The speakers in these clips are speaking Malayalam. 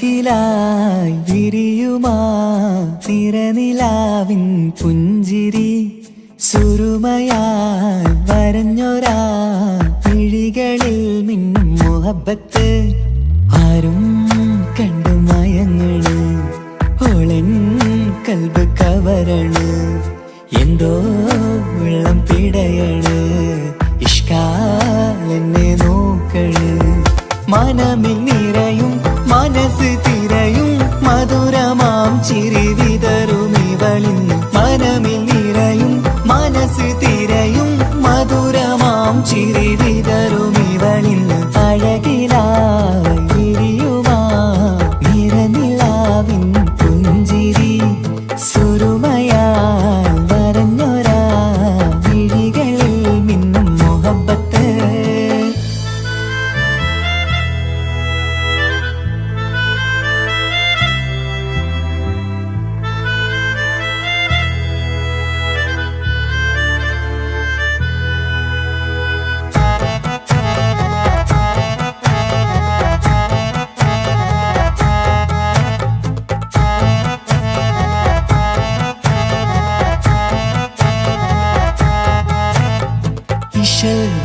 അഴകിലായി വിരിയുമാ തിരനിലാവിൻ പുഞ്ചിരി സുരുമയായി വരഞ്ഞൊരാ വിഴികളിൽ മിന്നും മുഹബത്ത് ആരും കണ്ടു മയങ്ങള് ഓളൻ കൽബ് കവരണ് എന്തോ വെള്ളം പിടയണ് ഇഷ്കാലെന്നെ നോക്കള് മനമിൽ നിറയും മനസ്സ് തിരയും മധുരമാം ചിരി വിതറും ഇവളിന്ന് മനമിൽ നിറയും മനസ്സ് തിരയും മധുരമാം ചിരി വിതറും ഇവളിന്ന് അഴകിലായി വിരിയുമാ നിറനിലാവിൻ പുഞ്ചിരി സുരുമയാൽ വരഞ്ഞൊരാ വിഴികളിൽ മിന്നും മുഹബത്ത്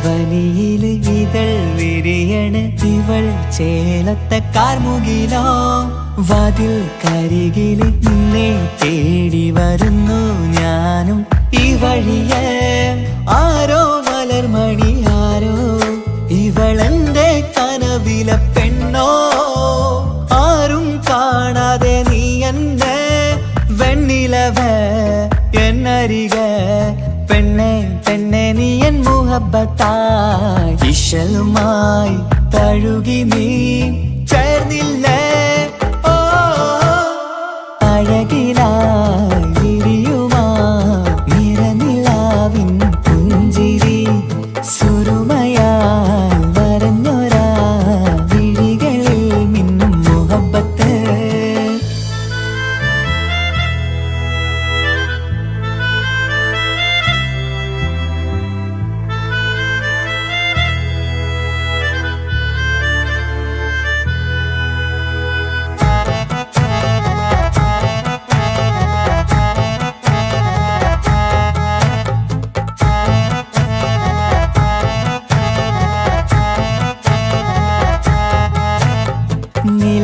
വനിയില് ഇതൾ വിരിയണ് ഇവൾ ചേലത്തെ കാർമുകിലോ വാതിൽ കരികില് നിന്നെ തേടി വരുന്നു ഞാനും ഈ വഴിയെ ആരോ മലർമണി ആരോ ഇവളെന്റെ കനവിലെ പെണ്ണോ ആരും കാണാതെ നീ എന്നെ വെണ്ണിലവ എന്നരിക പെണ്ണെ പെണ്ണെ നീ എൻ മുഹബത്തായി ഇശലുമായി തഴുകി നീ ചേർന്നില്ലേ ഓ അഴകിലായി വിരിയുമാ നിറനിലാവിൻ പുഞ്ചിരി സുരുമയാൽ വരഞ്ഞൊരാ വിഴികളിൽ മിന്നും മുഹബത്ത്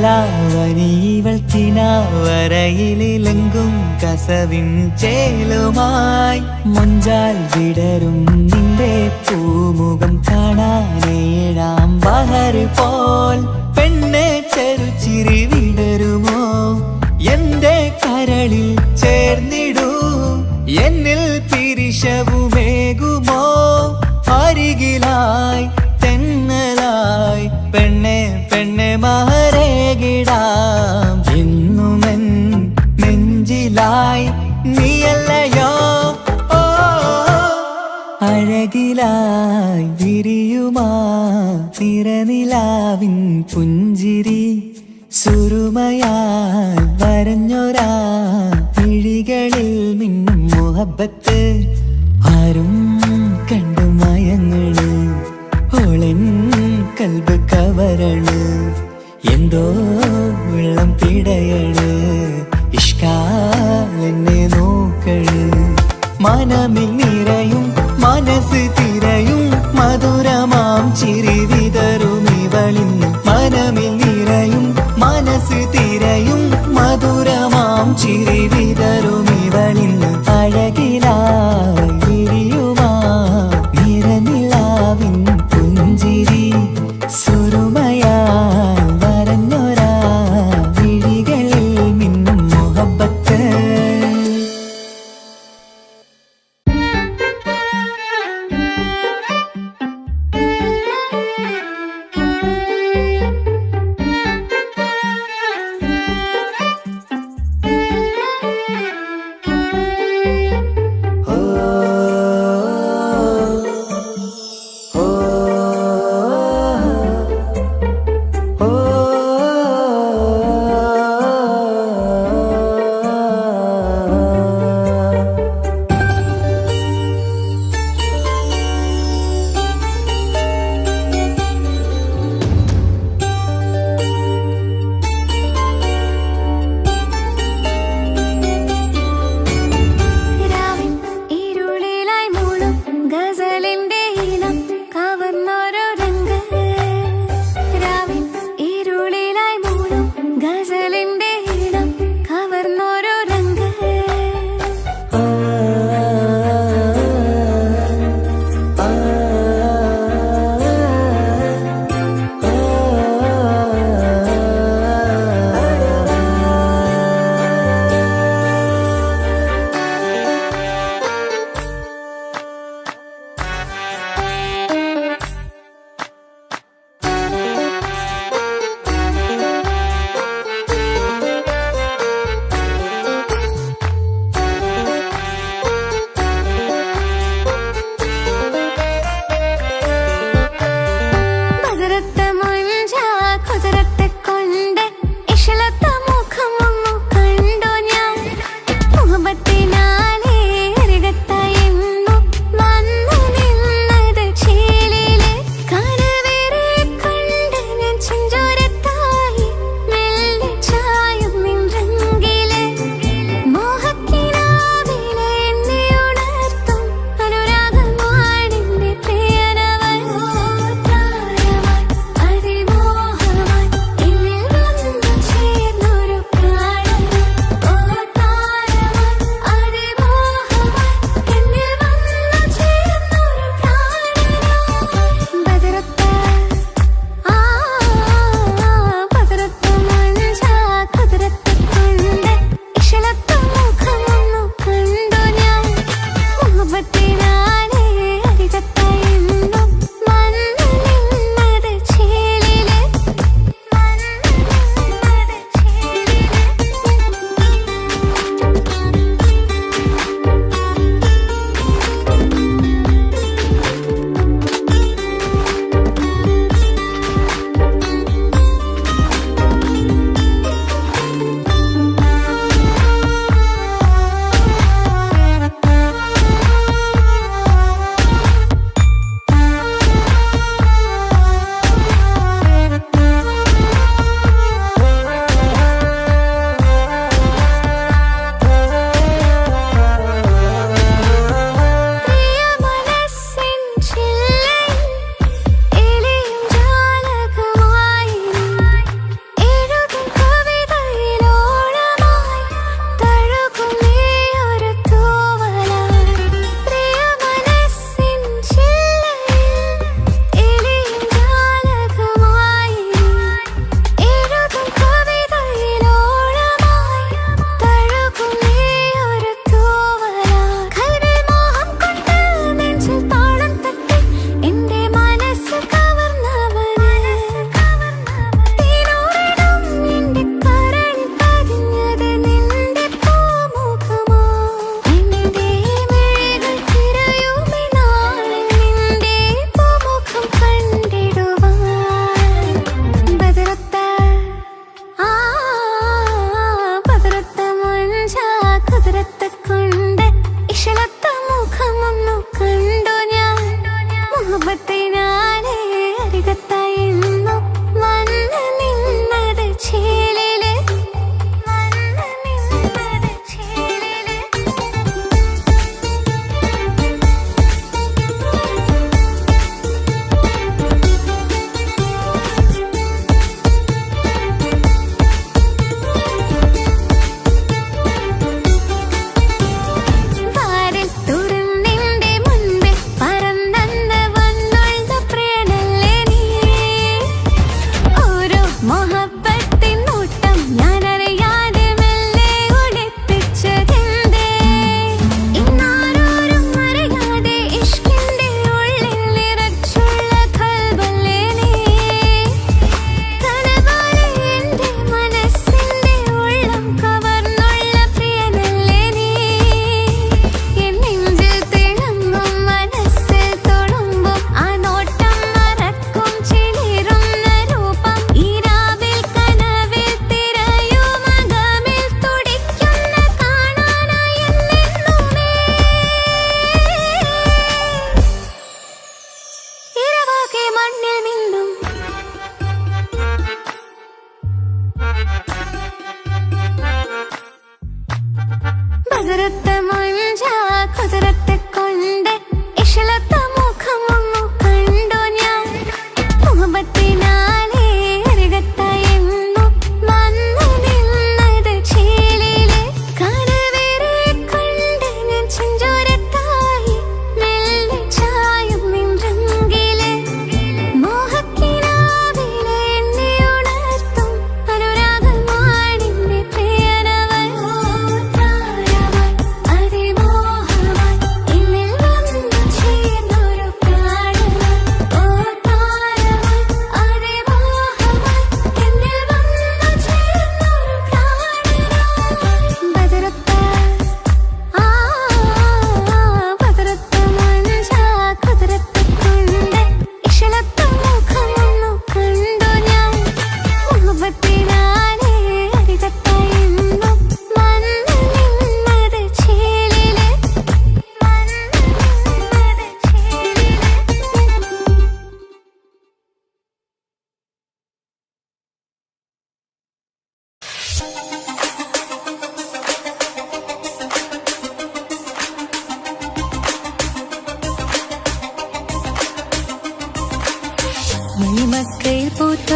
നിലാവനിവൾ കിനാവരയിലെങ്കും കസവിൻ ചേലുമായി മുഞ്ചാൽ വിടരും നിന്റെ പൂമുഖം കാണാനേഴാം ബഹർ പോൽ പെണ്ണെ ചെറുചിരി വിടരുമോ എന്റെ കരളിൽ ചേർന്നിടൂ എന്നിൽ പിരിശവുമേകുമോ അരികിലായി തെന്നലായി പെണ്ണെ പെണ്ണെ മഹരേകിടാം എന്നുമെൻ നെഞ്ചിലായി നീയല്ലയോ ഓ അഴകിലായി വിരിയുമാ തിരനിലാവിൻ പുഞ്ചിരി സുരുമയാൽ വരഞ്ഞൊരാ വിഴികളിൽ മിന്നും മുഹബത്ത് ആരും കണ്ടു മയങ്ങള് ഓളൻ കൽബ് കവരണ് എന്തോ വെള്ളം പിടയണ് ഇഷ്കാലെന്നെ നോക്കള് മനമിൽ നിറയും മനസ്സ് തിരയും മധുരമാം ചിരി വിതറും ഇവളിന്ന് മനമിൽ നിറയും മനസ്സ് തിരയും മധുരമാം ചിരി വിതറും ഇവളിന്ന് അഴകിലായി വിരിയുമാ നിറനിലാവിൻ പുഞ്ചിരി സുരുമയാൽ വരഞ്ഞൊരാ വിഴികളിൽ മിന്നും മുഹബത്ത്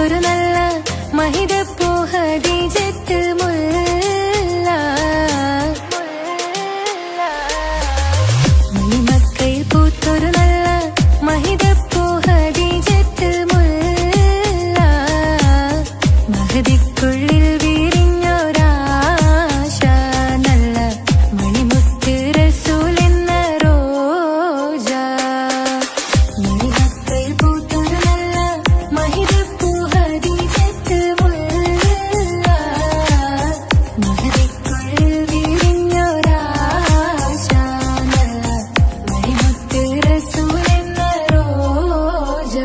പൂത്തൊരു നല്ല മഹിതപ്പൂ ഹദീജത്ത് മുല്ല മണിമക്കയിൽ പൂത്തൊരു നല്ല മഹിതപ്പൂ ഹദീജത്ത് മുല്ല മഹദിക്കുള്ളിൽ വിരിഞ്ഞൊരാശ നല്ല മണിമുത്ത് റസൂൽ എന്ന റോജ മണിമക്കയിൽ പൂത്തൊരു നല്ല മഹിതപ്പൂ ഹദീജത്ത് മുല്ല മഹദിക്കുള്ളിൽ വിരിഞ്ഞൊരാശ നല്ല മണിമുത്ത് റസൂൽ എന്ന റോജ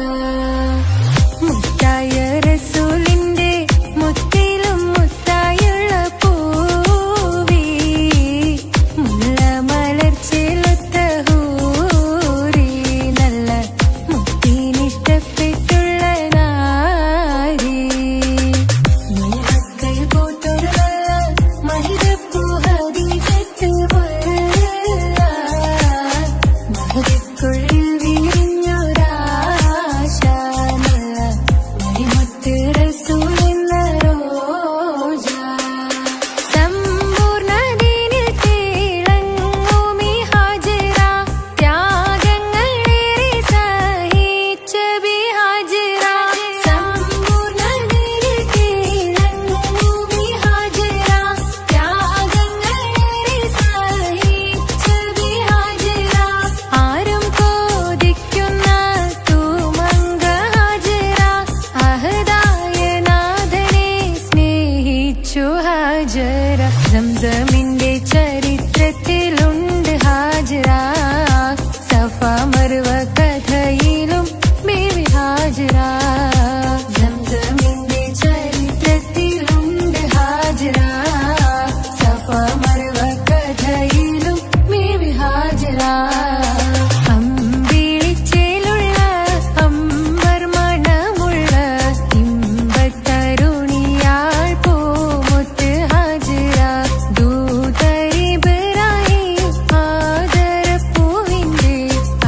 മുത്തായ റസൂലിന്റെ മുത്തിലും മുത്തായുള്ള പൂവി മുല്ല മലർച്ചെലുത്ത ഹൂറി നല്ല മുത്തിനിഷ്ടപ്പെട്ടുള്ള നാരി മണിമക്കയിൽ പൂത്തൊരു നല്ല മഹിതപ്പൂ ഹദീജത്ത് മുല്ല മഹദിക്കുള്ളിൽ വിരിഞ്ഞൊരാശ നല്ല മണിമുത്ത് റസൂൽ എന്ന റോജ സമ്പൂർണ്ണ ദീനിൽ തിളങ്ങുമീ ഹാജറ ത്യാഗങ്ങളേറെ സഹിച്ച ബിഹാജറ സമ്പൂർണ്ണ ദീനിൽ തിളങ്ങുമീ ഹാജറ ത്യാഗങ്ങളേറെ സഹിച്ച ബിഹാജറ ആരും കോതിക്കുന്ന തൂമങ്ക ഹാജറ അഹദായ നാഥനെ സ്നേഹിച്ചു ഹാജറ സംസമിന്റെ ചരിത്രത്തിലുണ്ട് ഹാജറ സഫ മർവ കഥയിലും ബീവി ഹാജറ സംസമിന്റെ ചരിത്രത്തിലുണ്ട് ഹാജറ സഫ മർവ കഥയിലും ബീവി ഹാജറ അമ്പിളിച്ചേലുള്ള അമ്പർ മണമുള്ള ഇമ്പത്തരുണിയാൾ പൂമുത്ത് ഹാജറ ദൂതരിബ്രാഹിം ആദരപ്പൂവിന്റെ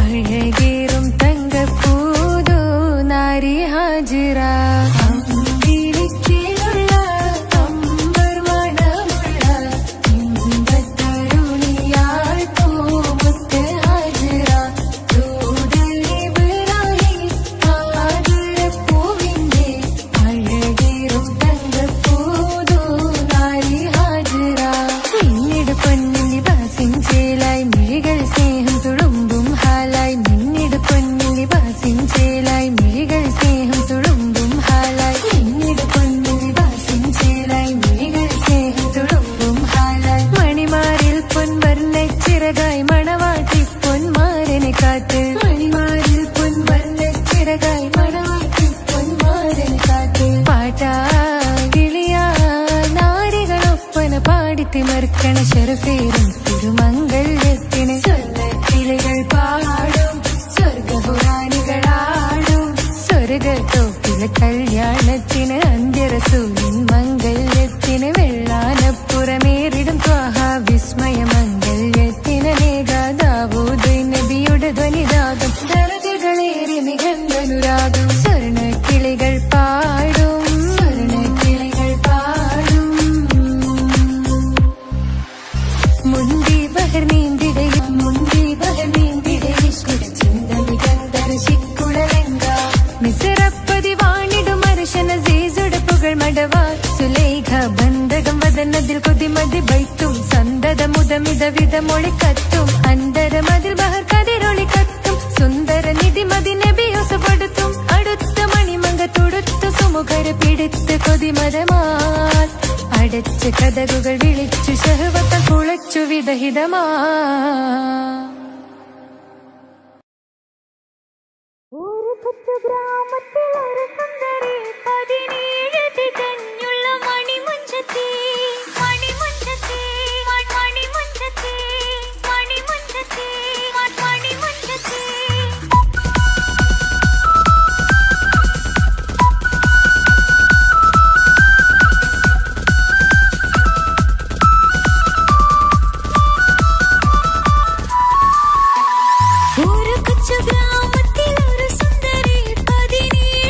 അഴകേറും തങ്കപ്പൂതു നാരി ഹാജറ അമ്പിളിച്ചേലുള്ള അമ്പർ മണമുള്ള ഇമ്പത്തരുണിയാൾ പൂമുത്ത് ഹാജറ ദൂതരിബ്രാഹിം ആദരപ്പൂവിന്റെ അഴകേറും തങ്കപ്പൂതു നാരി ഹാജറ മിന്നിട് പൊന്നിൻ ലിബാസിൻ ചേലായി മിഴികൾ സ്നേഹം തുളുമ്പും ഹാലായി മിന്നിട് പൊന്നിൻ ലിബാസിൻ ചേലായി മിഴികൾ സ്നേഹം തുളുമ്പും ഹാലായി മിന്നിട് പൊന്നിൻ ലിബാസിൻ ചേലായി മിഴികൾ സ്നേഹം തുളുമ്പും ഹാലായി മണിമാരിൽ പൊൻവർണ്ണച്ചിറകായി മണവാട്ടി പൊന്മാരനെ കാത്ത് മണിമാരിൽ പൊൻവർണ്ണച്ചിറകായി മണവാട്ടി പൊന്മാരനെ കാത്ത് പാട്ടായി വിളിയാ നാരികളൊപ്പന പാടിത്തിമർക്കണ ശരഫേറും തിരുമംഗല്യത്തിന് സ്വർണ്ണക്കിളികൾ പാടും സ്വർഗപുരാണികളാടും സ്വർഗത്തോപ്പിലെ കല്യാണത്തിന് അന്ത്യറസൂലിൻ മംഗല്യത്തിന് വെള്ളാനപ്പുറമേറിടും ത്വാഹ വിസ്മയ മംഗല്യത്തിന് നേകാദാവൂദ് നബിയുടെ ധ്വനിരാഗം ദരജകളേറി നിഗന്ധനുരാഗം സ്വർണ്ണക്കിളികൾ പാടും സ്വർണ്ണക്കിളികൾ പാടും മുന്തി ബഹർ നീന്തിടയും മുന്തി ബഹർ നീന്തിടയും ചിന്തമി ഗന്ധർശിക്കുളലങ്ക മിസറപ്പതി വാണിടും അർശന സീസുടെ പുകൾ മടവ സുലൈഖ ബന്ധകം വദനതിൽ കൊതിമതി ബൈത്തും സന്തത മുതമിത വിധമൊളി കത്തും അന്തരമതിൽ ബഹർ കതിരൊളി കത്തും സുന്ദര നിധിമതി നബി യൂസഫടുത്തും അടുത്ത മണിമങ്ക തുടുത്തു സുമുഖര പിടിത്ത് കൊതിമതമാൽ അടച്ച് കഥകുകൾ വിളിച്ചു ശഹവത്ത കുളച്ചു വിദഹിതമാ ഒരു കൊച്ചു ഗ്രാമത്തിൽ ഒരു സുന്ദരി 17 തികഞ്ഞുള്ള മണിമുഞ്ചത്തി മണിമുഞ്ചത്തി മണിമുഞ്ചത്തി മണിമുഞ്ചത്തി മണിമുഞ്ചത്തി ഒരു കൊച്ചു ഗ്രാമത്തിൽ ഒരു സുന്ദരി 17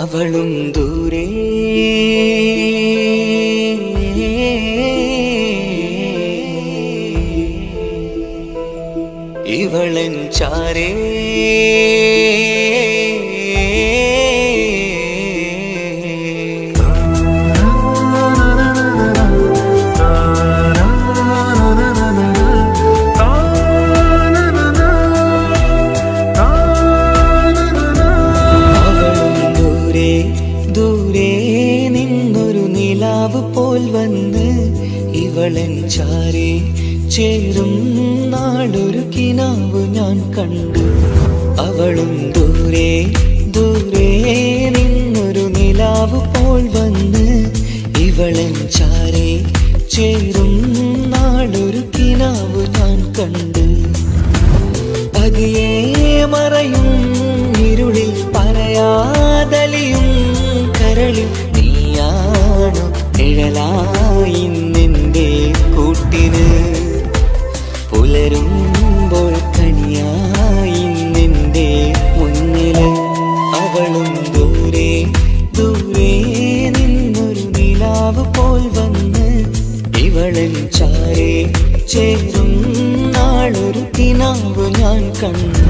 അവളും ദൂരെ ഇവളൻ ചാരേ പോൽ വന്ന് ഇവളൻ ചാരേ ചേരും നാളൊരു കിനാവ് ഞാൻ കണ്ടു. അവളും ദൂരെ ദൂരെ നിന്നൊരു നിലാവ് പോൽ വന്ന് ഇവളൻ ചാരേ ചേരും നാളൊരു കിനാവ് ഞാൻ കണ്ടു. പതിയെ മറയും ഇരുളിൽ പറയാതലിയും കരളിൽ നീയാണു നിഴലായി നിന്റെ കൂട്ടിന്. പുലരുമ്പോൾ കണിയായി നിന്റെ മുന്നില്. അവളും ദൂരെ ദൂരെ നിന്നൊരു നിലാവ് പോൽ വന്ന് ഇവളൻ ചാരേ ചേരും നാളൊരു കിനാവ് ഞാൻ കണ്ടു.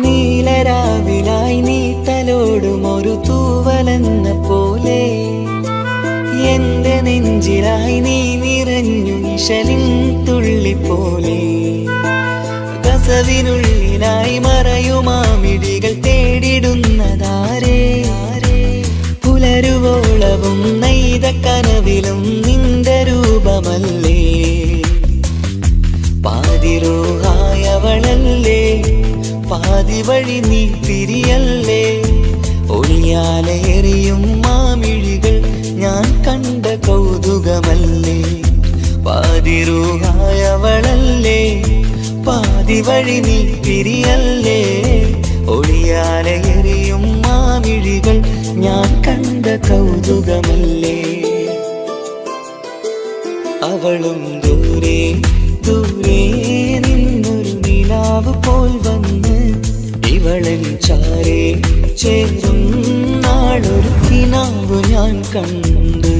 നീലരാവിലായി നീ തലോടും ഒരു തൂവലെന്ന പോലെ എന്റെ നെഞ്ചിലായി നീ നിറഞ്ഞു നിശലിൻ തുള്ളി പോലെ. കസവിനുള്ളിലായി മറയുമാമിടികൾ തേടിടുന്നതാരേ. പുലരുവോളവും നെയ്ത കനവിലും നിന്റെ രൂപമല്ലേ. പാതിരോഹായവളല്ലേ പാതി വഴി നീ തിരിയല്ലേ. ഒളിയാലെറിയും മാമിഴികൾ ഞാൻ കണ്ട കൗതുകമല്ലേ. പാതിരൂഹായവളല്ലേ പാതി വഴി നീ തിരിയല്ലേ. ഒളിയാലെറിയും മാമിഴികൾ ഞാൻ കണ്ട കൗതുകമല്ലേ. അവളും ദൂരെ ദൂരെ നിന്നൊരു നിലാവ് പോൽ വന്ന് ഇവളൻ ചാരേ ചേരും നാളൊരു കിനാവ് ഞാൻ കണ്ടു.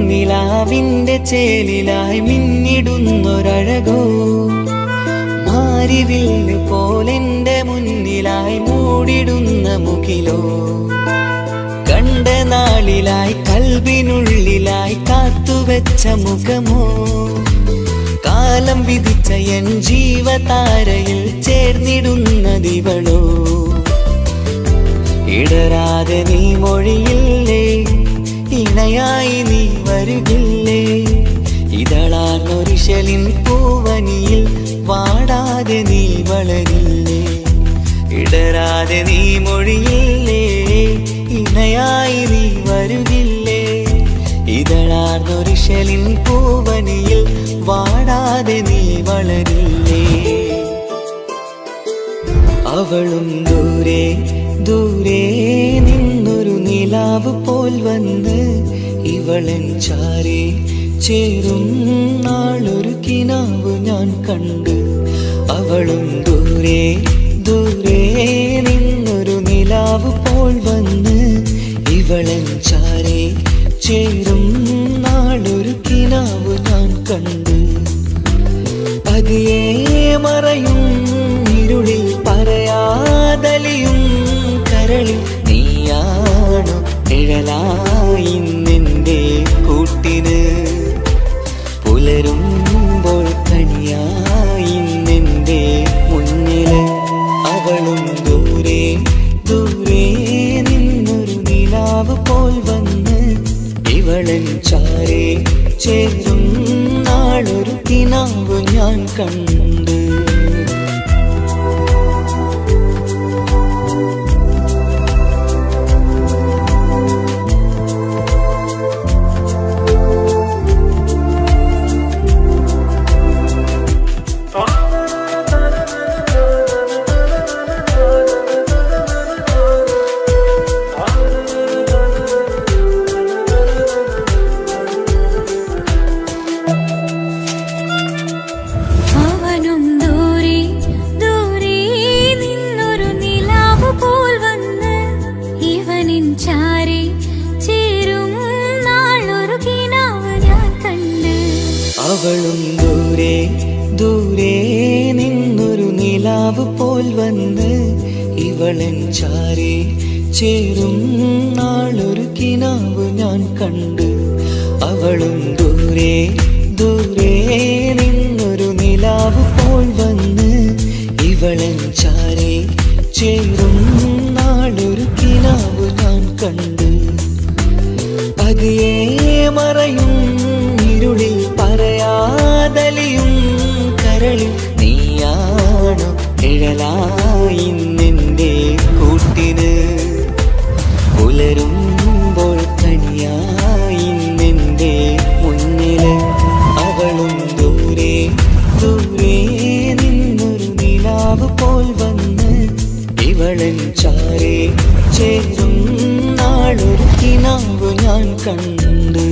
നിലാവിന്റെ ചേലിലായി മിന്നിടുന്നൊരഴകോ. മാരിവില്ല് പോലെന്റെ മുന്നിലായി മൂടിടുന്ന മുകിലോ. കണ്ട നാളിലായി കൽബിനുള്ളിലായി കാത്തുവെച്ച മുഖമോ. കാലം വിധിച്ച എൻ ജീവതാരയിൽ ചേർന്നിടുന്നതിവളോ. ഇടരാതെ നീ മൊഴിയില്ലേ ഇണയായി നീ വരുകില്ലേ. ഇതളാർന്നൊരിശലിൻ പൂവനിയിൽ വാടാതെ നീ വളരില്ലേ. ഇടരാതെ നീ മൊഴിയില്ലേ ഇണയായി നീ വരുകില്ലേ. ഇതളാർന്നൊരിശലിൻ പൂവനിയിൽ വാടാതെ നീ വളരില്ലേ. അവളും ദൂരെ ദൂരെ നിന്നൊരു നിലാവ് പോൽ വന്ന് ഇവളൻ ചാരേ ചേരും നാളൊരു കിനാവ് ഞാൻ കണ്ടു. അവളും ദൂരെ ദൂരെ നിന്നൊരു നിലാവ് പോൽ വന്ന് ഇവളൻ ചാരേ ചേരും നാളൊരു കിനാവ് ഞാൻ കണ്ട്. പതിയെ മറയും ഇരുളിൽ പറയാതലിയും കരളിൽ നീയാണു നിഴലായി നിന്റെ കൂട്ടിന്. പുലരുമ്പോൾ കണിയായി നിന്റെ മുന്നില്. അവളും ദൂരെ ദൂരെ നിന്നൊരു നിലാവ് പോൽ വന്ന് ഇവളൻ ചാരേ ചേരും നാളൊരു കിനാവ് ഞാൻ കണ്ട്. അവളും ദൂരെ ദൂരെ നിന്നൊരു നിലാവ് പോൽ വന്ന് ഇവളൻ ചാരേ ചേരും നാളൊരു കിനാവ് ഞാൻ കണ്ട്. അവളും ദൂരെ ദൂരെ നിന്നൊരു നിലാവ് പോൽ വന്ന് ഇവളൻ ചാരേ ചേരും നാളൊരു കിനാവ് ഞാൻ കണ്ട്. പതിയെ മറയും ഇരുളിൽ പറയാതലിയും കരളിൽ നീയാണു നിഴലായി നിന്റെ കൂട്ടിന്. പുലരുമ്പോൾ കണിയായി നിന്റെ മുന്നില്. അവളും ദൂരെ ദൂരെ നിന്നൊരു നിലാവ് പോൽ വന്ന് ഇവളൻ ചാരേ ചേരും നാളൊരു കിനാവ് ഞാൻ കണ്ട്.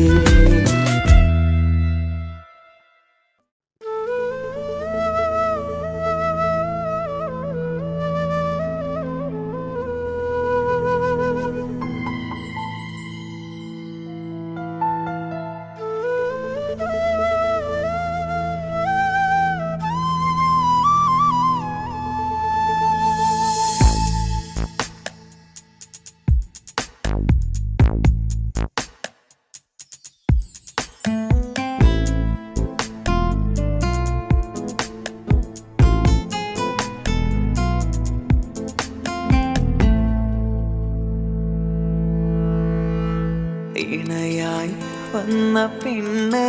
ഇണയായി വന്ന പെണ്ണ്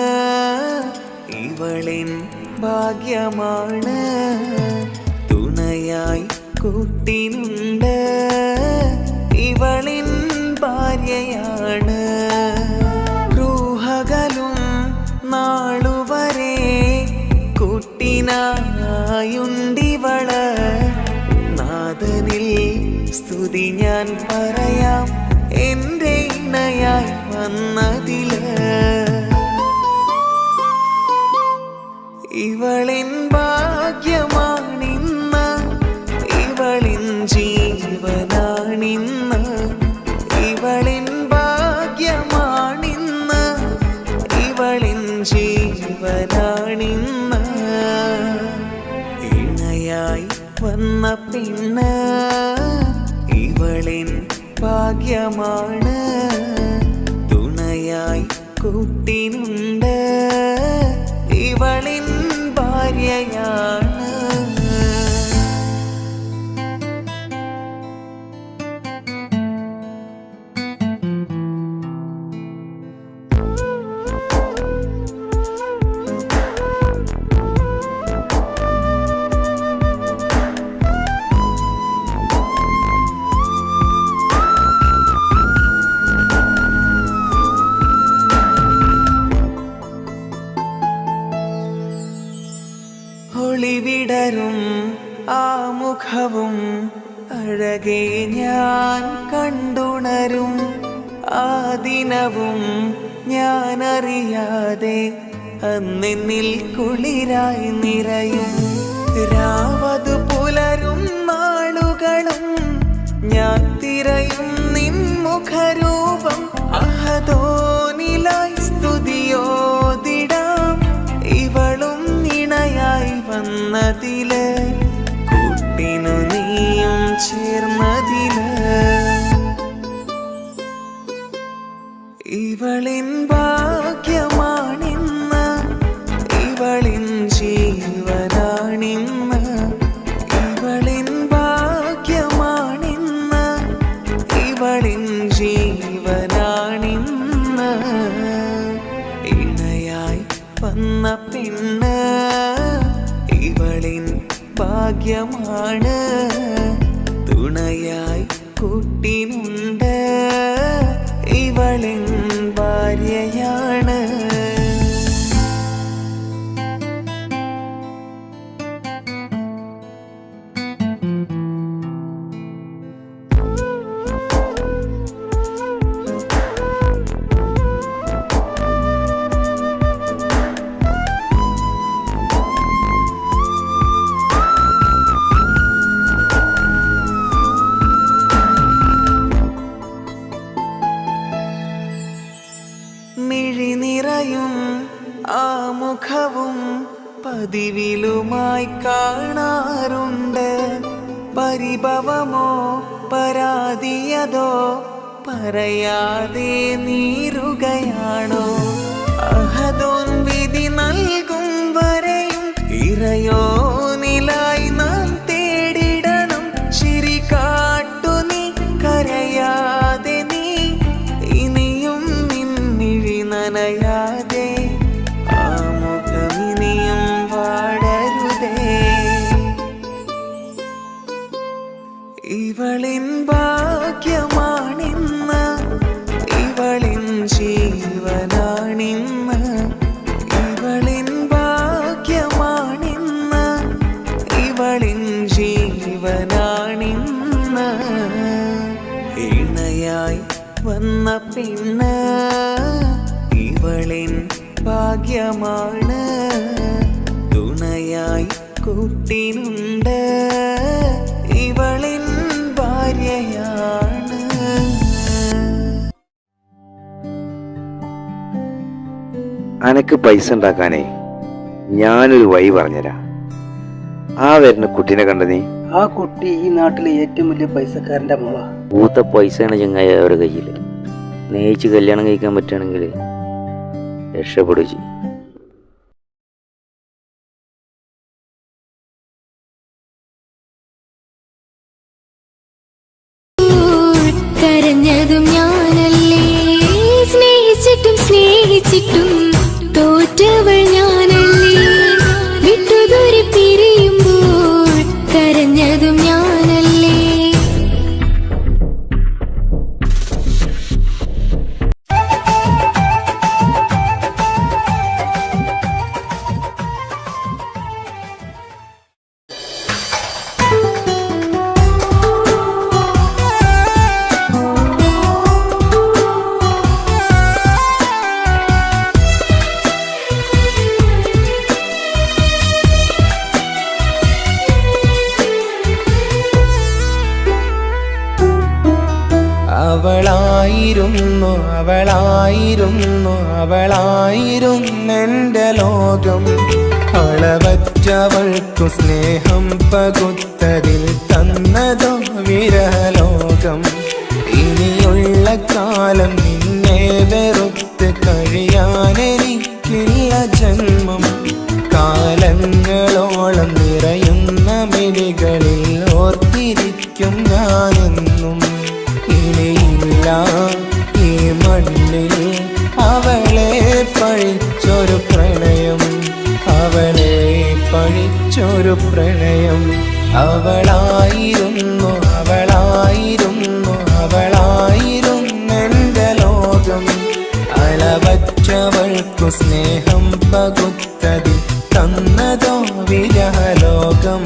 ഇവളിൻ ഭാഗ്യമാണ്. തുണയായി കൂട്ടിനുണ്ട് ഇവളിൻ ഭാര്യയാണ്. റൂഹകലും നാളുവരെ കൂട്ടിനായുണ്ടിവള്. നാഥനിൽ സ്തുതി ഞാൻ പറയാം എന്റെ ഇണയായി വന്നതില്. ഇവളിൻ ഭാഗ്യമാണിന്ന് ഇവളിൻ ജീവനാണിന്ന്. ഇവളിൻ ഭാഗ്യമാണിന്ന് ഇവളിൻ ജീവനാണിന്ന്. ഇണയായി വന്ന പെണ്ണ് ഇവളിൻ ഭാഗ്യമാണ്. തുണയായി കൂട്ടിനുണ്ട് ഇവളിൻ ഭാര്യയാണ്. ഒളിവിടരും ആ മുഖവും അഴകെ ഞാൻ കണ്ടുണരും. ആ ദിനവും ഞാനറിയാതെ അന്നെന്നിൽ കുളിരായി നിറയും. രാവതു പുലരും നാളുകളും ഞാൻ തിരയും നിൻ മുഖരൂപം. അഹദോനി പെണ്ണ് ഇവളിൻ ഭാഗ്യമാണ്. തുണയായി കൂട്ടിനുണ്ട് ഇവളിൻ ഭാര്യയാണ്. മിഴി നിറയും ആ മുഖവും പതിവിലുമായി കാണാറുണ്ട്. പരിഭവമോ പരാതിയതോ പറയാതെ നീറുകയാണോ? അഹദോൻ വിധി നൽകും വരെയും ഇറയോനിലായി നാം തേടിടണം. ചിരി കാട്ടു നീ കരയാതെ നീ ഇനിയും നിന്നിഴി നനയാതെ. ആ മുഖമിനിയും വാടരുതേ. ഇവളിൻ ഭാഗ്യമാണിന്ന് ഇവളിൻ ജീവനാണിന്ന്. ഇവളിൻ ഭാഗ്യമാണിന്ന് ഇവളിൻ ജീവനാണിന്ന്. ഇണയായി വന്ന പെണ്ണ് ഇവളിൻ ഭാഗ്യമാണ്. തുണയായി കൂട്ടിനുണ്ട് ഇവളിൻ ഭാര്യയാണ്. അനക്ക് പൈസ ഉണ്ടാക്കാനേ ഞാനൊരു വഴി പറഞ്ഞുതരാം. ആ വരുന്ന കുട്ടീനെ കണ്ട നീ? ആ കുട്ടി ഈ നാട്ടിലെ ഏറ്റവും വലിയ പൈസക്കാരന്റെ മോള. പൂത്ത പൈസയാണ് ചങ്ങായി അവരുടെ കയ്യിൽ. സ്നേഹിച്ച് കല്യാണം കഴിക്കാൻ പറ്റുകയാണെങ്കിൽ രക്ഷപ്പെടുക ചെയ്യും. കരഞ്ഞതും ഞാനല്ലേ, സ്നേഹിച്ചിട്ടും സ്നേഹിച്ചിട്ടും തോറ്റവൾ ഞാനല്ലേ. വിട്ടുദൂരെ പിരിയുമ്പോൾ കരഞ്ഞതും ഞാനല്ലേ. അവളായിരുന്നു അവളായിരുന്നു അവളായിരുന്നെൻ്റെ ലോകം. അളവറ്റവൾക്കു സ്നേഹം പകുത്തതിൽ തന്നതോ വിരഹലോകം. ഇനിയുള്ള കാലം നിന്നെ വെറുത്ത് കഴിയാനെനിക്കില്ല ജന്മം. കാലങ്ങളോളം നിറയുന്ന മിഴികളിൽ ഓർത്തിരിക്കും ഞാനെന്നും. ഇനിയില്ല ഈ മണ്ണിൽ അവളെ പഴിച്ചൊരു പ്രണയം, അവളെ പഴിച്ചൊരു പ്രണയം. അവളായിരുന്നു അവളായിരുന്നു അവളായിരുന്നെൻ്റെ ലോകം. അളവറ്റവൾക്കു സ്നേഹം പകുത്തതിൽ തന്നതോ വിരഹലോകം.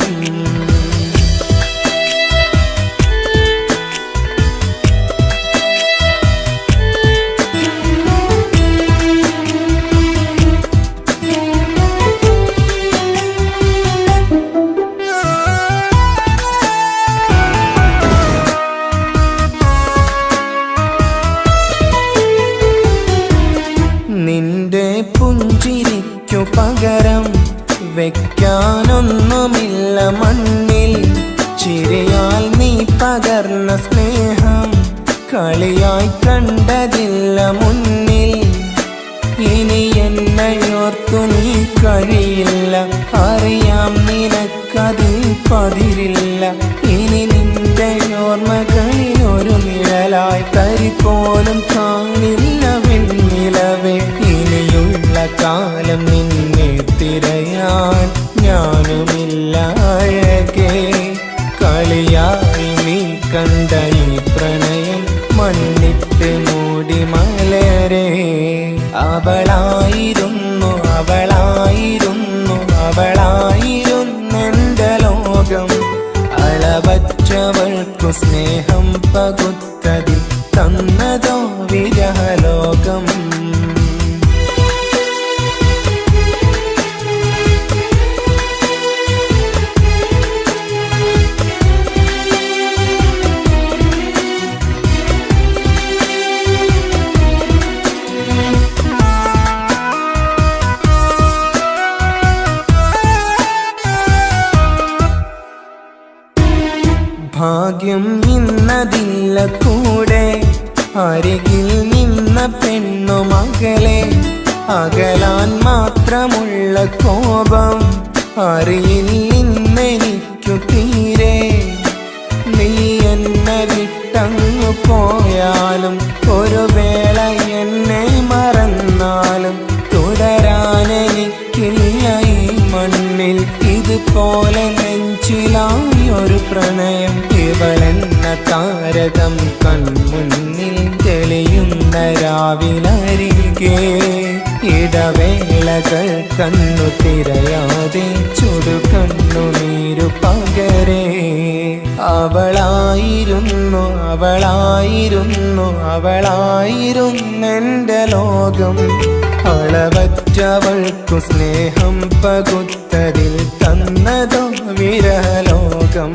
നിന്റെ പുഞ്ചിരിക്കു പകരം വെക്കാനൊന്നുമില്ല മണ്ണിൽ. ചിരിയാൽ നീ പകർന്ന സ്നേഹം കളിയായി കണ്ടതില്ല മുന്നിൽ. ഇനി എന്നോർത്തു നീ കഴിയില്ല, അറിയാം നിനക്കതിൽ പതിരില്ല. ഇനി നിന്റെ ഓർമ്മകളിലൊരു നിഴലായി കരിപ്പോലും കാണില്ല വെണ്ണിലവേ. ഇനിയുള്ള കാലം നിന്നെ സ്നേഹം പകുത്തതിൽ തന്നതോ വിരഹലോകം. ഭാഗ്യം ഇന്നതില്ല കൂടെ, അരികിൽ നിന്ന പെണ്ണു മകളെ. അകലാൻ മാത്രമുള്ള കോപം അറിയില്ലെനിക്കു തീരെ. നീ എന്നെ വിട്ടങ്ങു പോയാലും ഒരു വേള എന്നെ മറന്നാലും തുടരാനെനിക്കില്ല ഈ മണ്ണിൽ. ഇതുപോലെ നെഞ്ചിലായി ഒരു പ്രണയം. ഇവളെന്ന താരകം കൺമുന്നിൽ തെളിയുന്ന രാവിലരികെ. ഇടവേളകൾ കണ്ണു തിരയാതെ ചുടുകണ്ണുനീരു പകരെ. അവളായിരുന്നു അവളായിരുന്നു അവളായിരുന്നെൻ്റെ ലോകം. അളവറ്റവൾക്കു സ്നേഹം പകുത്തതിൽ തന്നതോ വിരഹലോകം.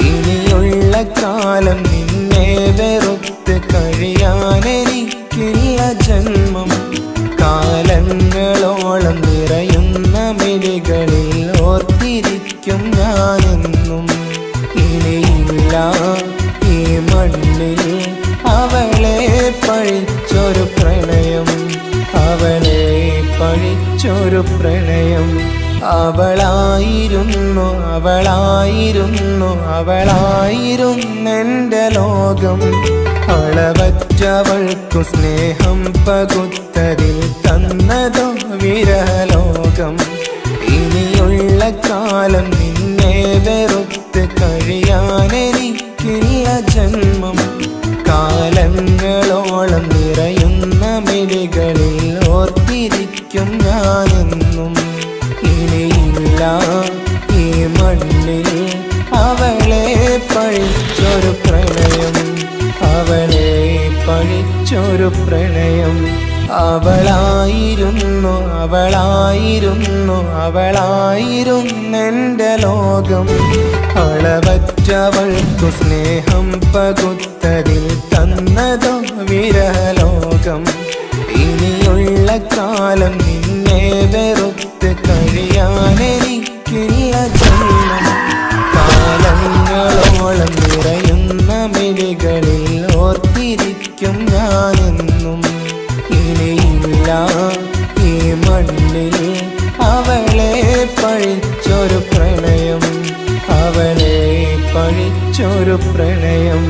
ഇനിയുള്ള കാലം നിന്നെ വെറുത്ത് കഴിയാനെനിക്കില്ല ജന്മം. കാലങ്ങളോളം നിറയുന്ന മിഴികളിൽ ഓർത്തിരിക്കും ഞാനെന്നും. ഇനിയില്ല ഈ മണ്ണിൽ അവളെ പഴിച്ചൊരു പ്രണയം, അവളെ പഴിച്ചൊരു പ്രണയം. അവളായിരുന്നു അവളായിരുന്നു അവളായിരുന്നെൻ്റെ ലോകം. അളവറ്റവൾക്കു സ്നേഹം പകുത്തതിൽ തന്നതോ വിരഹലോകം. ഇനിയുള്ള കാലം നിന്നെ വെറുത്ത് കഴിയാനെനിക്കില്ല ജന്മം. കാലങ്ങളോളം നിറയുന്ന മിഴികളിൽ ഓർത്തിരിക്കും ഞാനെന്നും. ഇനിയില്ല ഈ മണ്ണിൽ അവളെ പഴിച്ചൊരു പ്രണയം, അവളെ പഴിച്ചൊരു പ്രണയം. അവളായിരുന്നു അവളായിരുന്നു അവളായിരുന്നെൻ്റെ ലോകം. അളവറ്റവൾക്കു സ്നേഹം പകുത്തതിൽ തന്നതോ വിരഹലോകം. ഇനിയുള്ള കാലം നിന്നെ വെറുത്ത് കഴിയാനെനിക്കില്ല ജന്മം. കാലങ്ങളോളം നിറയുന്ന മിഴികളിൽ ഓർത്തിരിക്കും ഞാനെന്നും. ഇനിയില്ല ഈ മണ്ണിൽ അവളെ പഴിച്ചൊരു പ്രണയം, അവളെ പഴിച്ചൊരു പ്രണയം.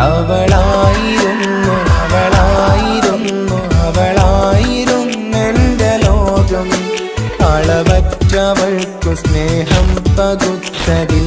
അവളായിരുന്നു അവളായിരുന്നു അവളായിരുന്നെൻ്റെ ലോകം. അളവറ്റവൾക്കു സ്നേഹം പകുത്തതിൽ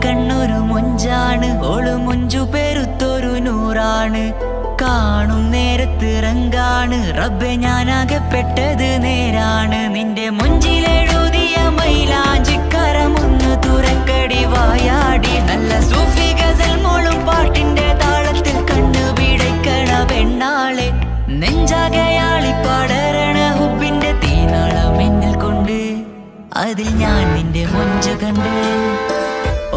കണ്ണൊരു മൊഞ്ചാണ്, ഓള് മൊഞ്ചു പെരുത്തൊരു നൂറാണ്. കാണും നേരത്ത് റങ്കാണ്, റബ്ബെ ഞാനാകപ്പെട്ടത് നേരാണ്. നിന്റെ മൊഞ്ചിലെഴുതിയ മൈലാഞ്ചിക്കരമൊന്ന് തുറക്കടി വായാടി. നല്ല സൂഫി ഗസൽ മോളും പാട്ടിന്റെ താളത്തിൽ കണ്ണു പിടയ്ക്കണ പെണ്ണാളെ. നെഞ്ചാകയാളി പടരണ ഹുബിന്റെ തീനാളം എന്നിൽ കൊണ്ട്, അതിൽ ഞാൻ നിന്റെ മൊഞ്ചു കണ്ട്.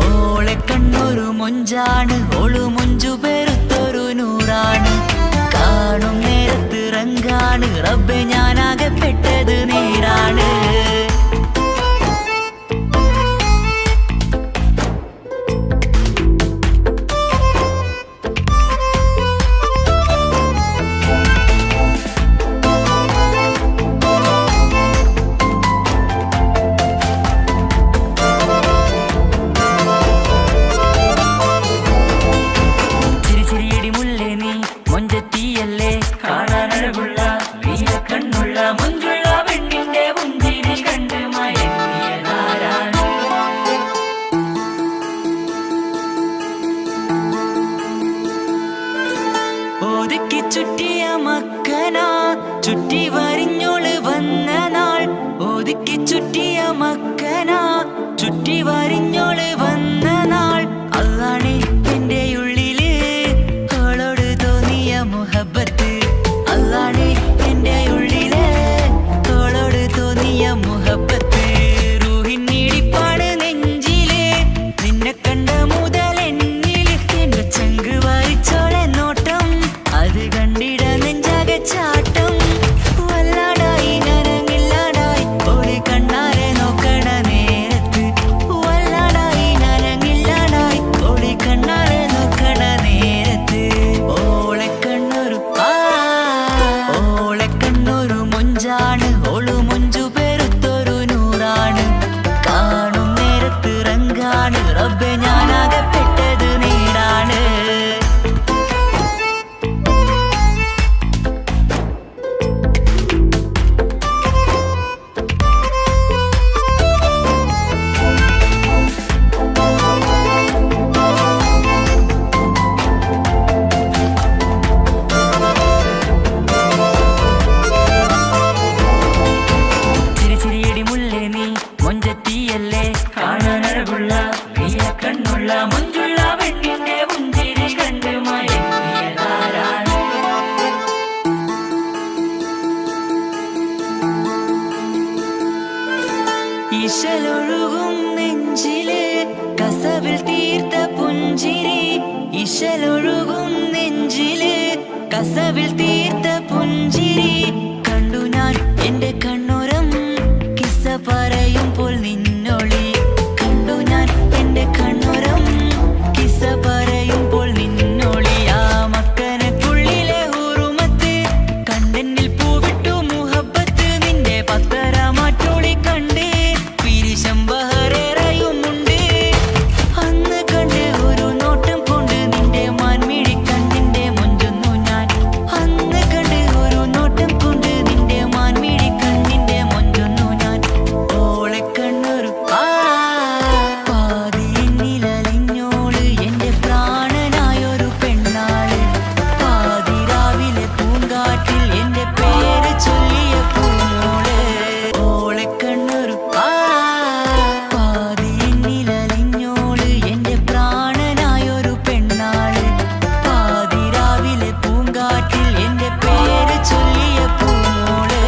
ഓളെ കണ്ണൊരു മൊഞ്ചാണ്, ഓളു മൊഞ്ചു പെരുത്തൊരു നൂറാണ്. കാണും നേരത്ത് റങ്കാണ്, റബ്ബെ ഞാനാകപ്പെട്ടത് നേരാണ്. മുഞ്ചത്തിയല്ലേ കാണാനഴകുള്ള നീല കണ്ണുള്ള മുഞ്ചുള്ള പെണ്ണിന്റെ പുഞ്ചിരി കണ്ട് മയങ്ങിയതാരാണ് ഒതുക്കി ചുറ്റിയ മക്കനാ ചുറ്റി വരിഞ്ഞോള് വന്ന നാൾ ഒതുക്കി ചുറ്റിയ മക്കനാ ചുറ്റി വരിഞ്ഞോള് വന്ന നാൾ അതാണ് എന്റെ ഉള്ളില് അവളോട് തോന്നിയ മുഹബത്ത് അതാണ് എന്റെ ഉള്ളില് അവളോട് തോന്നിയ മുഹബത്ത് റൂഹിന്നിടിപ്പാണ് നെഞ്ചില് നിന്നെ കണ്ട മുതൽ എന്നില് എന്റെ ചങ്ക് വാരിച്ചോളെ നോട്ടം അത് കണ്ടിട നെഞ്ചാകെ ചാട്ടം വല്ലാടായി നനങ്ങില്ലാടായി ഓളി കണ്ണാരെ നോക്കണ നേരത്ത് വല്ലാടായി നനങ്ങില്ലാടായി ഓളി കണ്ണാരെ നോക്കണ നേരത്ത് ഓളെ കണ്ണൊരു മൊഞ്ചാണ് ഓളു മൊഞ്ചു പെരുത്തൊരു നൂറാണ് കാണും നേരത്ത് റങ്കാണ് റബ്ബെ ഞാനാകപ്പെട്ടത് നേരാണ് ചിരി ചിരിയടി മുല്ലേ നീ മൊഞ്ചത്തിയല്ലേ കാണാനഴകുള്ള നീല കണ്ണുള്ള മുഞ്ചുള്ള പെണ്ണിന്റെ പുഞ്ചിരി കണ്ട് മയങ്ങിയതാരാണ് ഇശലൊഴുകും നെഞ്ചില് കസവിൽ തീർത്ത പുഞ്ചിരി ഇശലൊഴുകും നെഞ്ചില് കസവിൽ തീർത്ത പുഞ്ചിരി കണ്ടു ഞാൻ എന്റെ കണ്ണുരം കിസ്സ പറയുമ്പോൾ നിന്നൊളി കണ്ടു ഞാൻ എന്റെ കണ്ണുരം കിസ്സ പറയുമ്പോൾ നിന്നൊളി ആ മക്കനക്കുള്ളിലെ ഹുറുമത്ത് കണ്ടെന്നിൽ പൂവിട്ടു മുഹബത്ത് നിന്റെ പത്തര മാറ്റോളി കണ്ട് പിരിശം ബഹറേറയുമുണ്ട് അന്ന് കണ്ട് ഒരു നോട്ടം കൊണ്ട് നിന്റെ മാൻമിഴി കണ്ണിന്റെ മൊഞ്ചൊന്നു ഞാൻ അന്ന് കണ്ട് ഒരു നോട്ടം കൊണ്ട് നിന്റെ മാൻമിഴി കണ്ണിന്റെ മൊഞ്ചൊന്നു ഞാൻ ഓളെ കണ്ണൊരു പാതിന്നിലലിഞ്ഞോള് എന്റെ പ്രാണനായൊരു പെണ്ണാള് പാതിരാവിലെ പൂങ്കാട്ടിൽ എന്റെ പേര് ചൊല്ലിയ പൂമോള് ഓളെ കണ്ണൊരു പാതിന്നിലലിഞ്ഞോള് എന്റെ പ്രാണനായൊരു പെണ്ണാള് പാതിരാവിലെ പൂങ്കാട്ടിൽ എന്റെ പേര് ചൊല്ലിയ പൂമോള്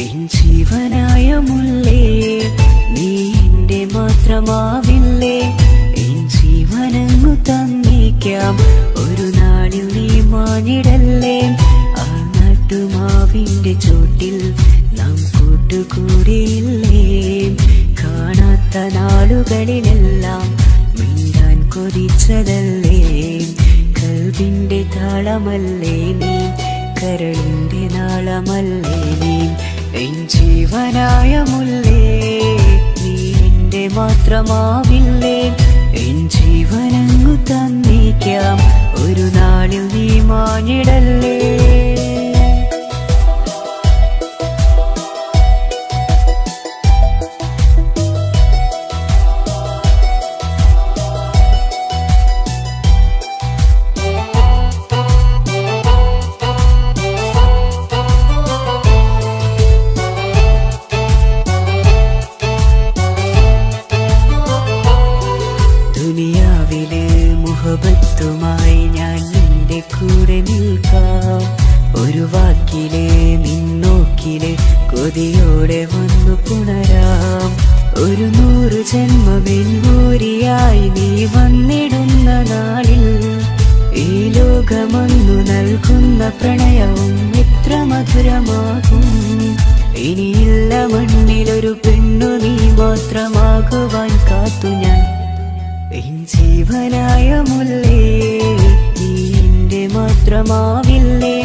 എൻ ജീവനായ മുല്ലേ നീ എന്റെ മാത്രമാവില്ലേ എൻ ജീവനങ്ങു തന്നേക്കാം ഒരു നാളിൽ നീ മാനിടല്ലേ ആ നട്ടുമാവിന്റെ ചോട്ടിൽ നാം കൂട്ടുകൂടിയില്ലേ കാണാത്ത നാളുകളിലെല്ലാം മിണ്ടാൻ കൊതിച്ചതല്ലേ കൽവിന്റെ താളമല്ലേ നീ കരളിന്റെ നാളമല്ലേ നീ എൻ ജീവനായ മുല്ലേ നീ എന്റെ മാത്രമാവില്ലേ എൻ ജീവനങ്ങു തന്നേക്കാം ഒരു നാളിൽ നീ മാനിടല്ലേ ദുനിയാവിലെ മുഹബത്തുമായി ഞാൻ നിന്റെ കൂടെ നിൽക്കാം ഒരു വാക്കിലെ നിന്നോക്കിലെ കൊതിയോടെ വന്നു പുണരാം. ഒരു 100 ജന്മമെൻകൂരിയായി നീ വന്നിടുന്ന നാളിൽ ഈ ലോകമൊന്നു നൽകുന്ന പ്രണയവും എത്ര മധുരമാകും. ഇനിയില്ല മണ്ണിലൊരു പെണ്ണു നീ മാത്രമാകുവാൻ കാത്തു ഞാൻ. എൻ ജീവനായ മുല്ലേ നീ എന്റെ മാത്രമാവില്ലേ.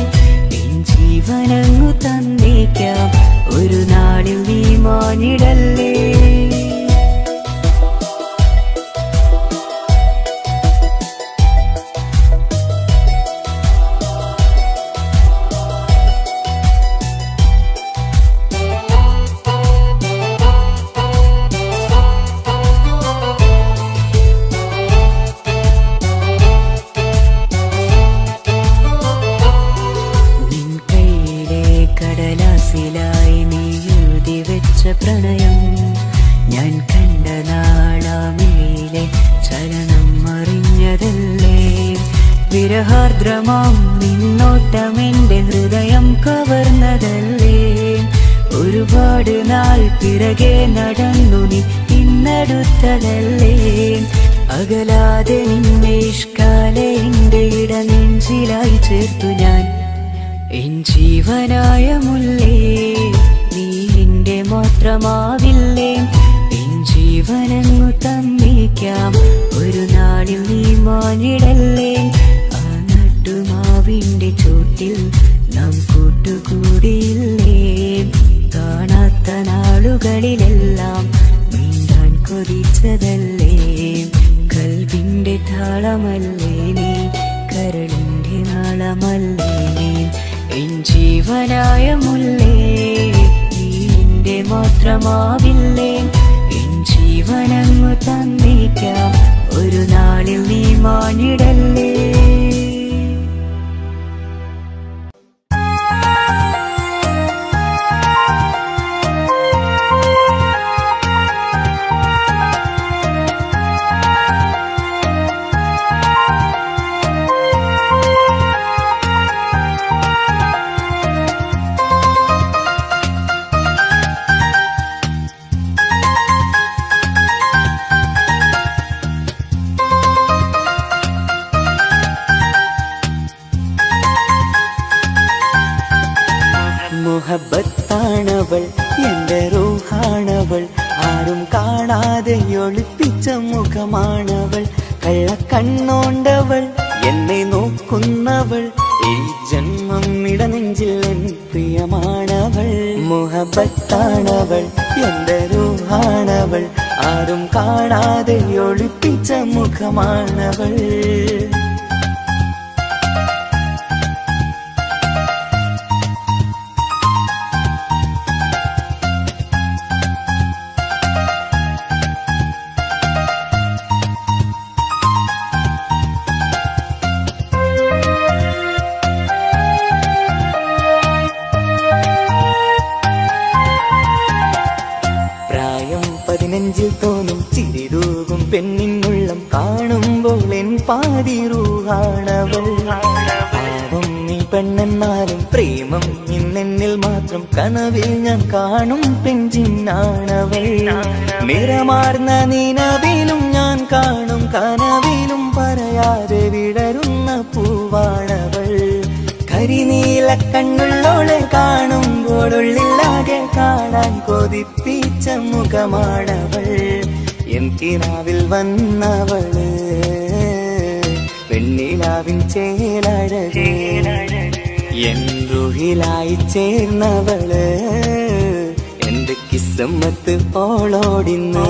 എൻ ജീവനങ്ങു തന്നേക്കാം ഒരു നാളിൽ നീ മാനിടല്ലേ. കടലാസിലായി നീ എഴുതി വെച്ച പ്രണയം ഞാൻ കണ്ട നാളാമിഴിയിലെ ചലനം അറിഞ്ഞതല്ലേ. വിരഹാർദ്രമാം നിന്നോട്ടം എൻ്റെ ഹൃദയം കവർന്നതല്ലേ. ഒരുപാട് നാൾ പിറകെ നടന്നു നീ ഇന്നടുത്തതല്ലേ. അകലാതെ നിന്നെ ഇഷ്കാലെ എൻ്റെ ഇടനെഞ്ചിലായി ചേർത്തു ഞാൻ. എൻ ജീവനായ മുല്ലേ നീ എന്റെ മാത്രമാവില്ലേ. എൻ ജീവനങ്ങു തന്നേക്കാം ഒരു നാളിൽ നീ മാനിടല്ലേ. ആ നട്ടുമാവിന്റെ ചോട്ടിൽ നാം കൂട്ടുകൂടിയില്ലേ. കാണാത്ത നാളുകളിലെല്ലാം മിണ്ടാൻ കൊതിച്ചതല്ലേ. കൽവിന്റെ താളമല്ലേ നീ, കരളിന്റെ നാളമല്ലേ നീ. എൻ ജീവനായ മുല്ലേ നീ എന്റെ മാത്രമാവില്ലേ. എൻ ജീവനങ്ങു തന്നേക്കാം ഒരു നാളിൽ നീ മാനിടല്ലേ. മുഹബത്താണവൾ എൻ്റെ റൂഹാണവൾ. ആരും കാണാതെ ഒളിപ്പിച്ച മുഖമാണവൾ. കള്ളക്കണ്ണോണ്ടവൾ എന്നെ നോക്കുന്നവൾ. ഈ ജന്മം ഇടനെഞ്ചിൽ എൻ പ്രിയമാണവൾ. മുഹബത്താണവൾ എൻ്റെ റൂഹാണവൾ. ആരും കാണാതെ ഒളിപ്പിച്ച മുഖമാണവൾ. നെഞ്ചിൽ തോന്നും ചിരിതൂകും പെണ്ണിനുള്ളം കാണുമ്പോൾ എൻ പാതി റൂഹാണവൾ. പാവം നീ പെണ്ണെന്നാലും പ്രേമം ഇന്നെന്നിൽ മാത്രം. കനവിൽ ഞാൻ കാണും പെഞ്ചിന്നാണവൾ. നിറമാർന്ന നിലവിലും ഞാൻ കാണും കനവിലും പറയാതെ വിടരുന്ന പൂവാണവൾ. കരിനീല കണ്ണുള്ളോളെ കാണുമ്പോഴുള്ളിലാകെ കാണാൻ കൊതിപ്പിച്ച മുഖമാണവൾ. എൻ കിനാവിൽ വന്നവള് വെണ്ണിലാവിൻ ചേലഴകേ. എൻ റുഹിലായി ചേർന്നവള് എന്റെ കിസ്മത്ത് ഓളോടിന്ന്.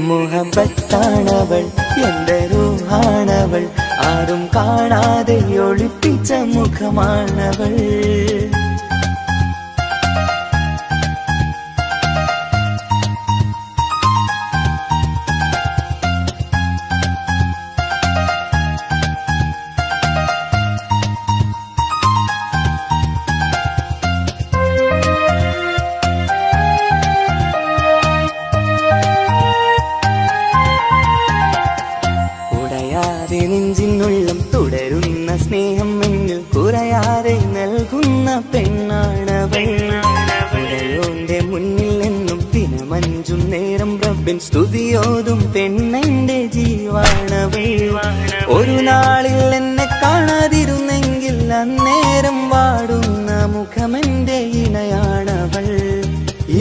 മുഹബത്താണവൾ എന്റെ റൂഹാണവൾ. ആരും കാണാതെ ഒളിപ്പിച്ച മുഖമാണവൾ. നെഞ്ചിനുള്ളം തുടരുന്ന സ്നേഹം എന്നിൽ കുറയാതെ സ്തുതിയോതും പെണ്ണെന്റെ ജീവാണവൾ. ഒരു നാളിൽ എന്നെ കാണാതിരുന്നെങ്കിൽ അന്നേരം വാടുന്ന മുഖമെന്റെ ഇണയാണവൾ.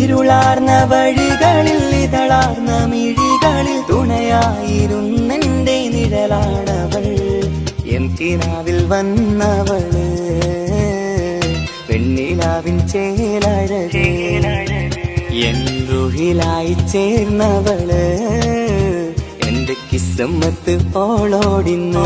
ഇരുളാർന്ന വഴികളിൽ ഇതളാർന്ന മിഴികളിൽ തുണയായിരുന്നെന്റെ നിഴലാണവൾ. എൻ കിനാവിൽ വന്നവള് വെണ്ണിലാവിൻ ചേലഴകേ, എൻ റുഹിലായി ചേർന്നവള് എന്റെ കിസ്മത്ത് ഓളോടിന്ന്.